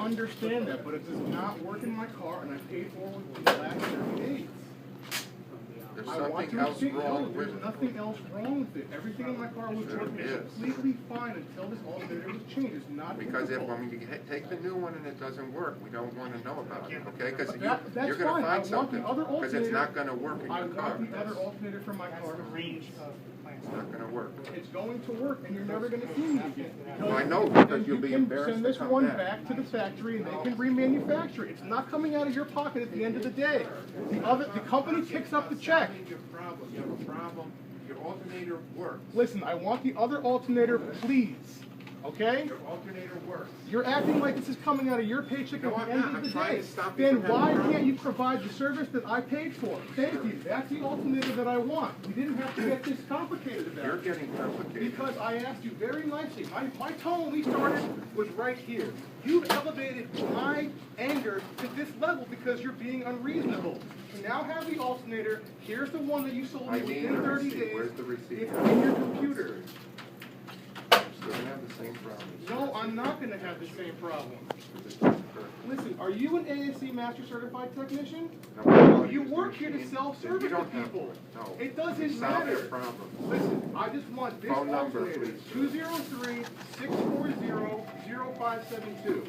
understand that, but it does not work in my car, and I paid for it in the last 30 days. There's I want something to else speak. No, wrong with there's it. nothing else wrong with it. Everything in my car was There working is. completely fine until this alternator was changed. It's not Because if difficult. when you take the new one and it doesn't work, we don't want to know about it, okay? Because That's you're going fine. to I find want the something, other because it's alternator. not going to work in I your car. want the other alternator for my car. It's not going to work. It's going to work, and you're never going to see me again. Well, I know, because Then you'll be you can embarrassed send to this come one back. back to the factory, and they can remanufacture it. It's not coming out of your pocket at the end of the day. The company picks up the check. Your problem. You have a problem. Your alternator works. Listen, I want the other alternator, please. Okay? Your alternator works. You're acting like this is coming out of your paycheck No, at the I'm end not. of I'm the trying day. to stop you Then from having why problems. can't you provide the service that I paid for? Thank you. That's the alternator that I want. We didn't have to get this complicated about it. You're getting complicated. Because I asked you very nicely. My tone when we started was right here. You've elevated my anger to this level because you're being unreasonable. You now have the alternator. Here's the one that you sold me I need within the 30 receipt. days. Where's the receipt? It's in your computer. Still going to have the same problem. No, I'm not going to have the same problem. Because it doesn't work. Listen, are you an ASC Master Certified Technician? No, No, you use the work here to machine. sell Then service you to don't have people. one. No. It doesn't Solve your matter. problem. Listen, I just want this Phone number, alternator, please. 203-640-0572.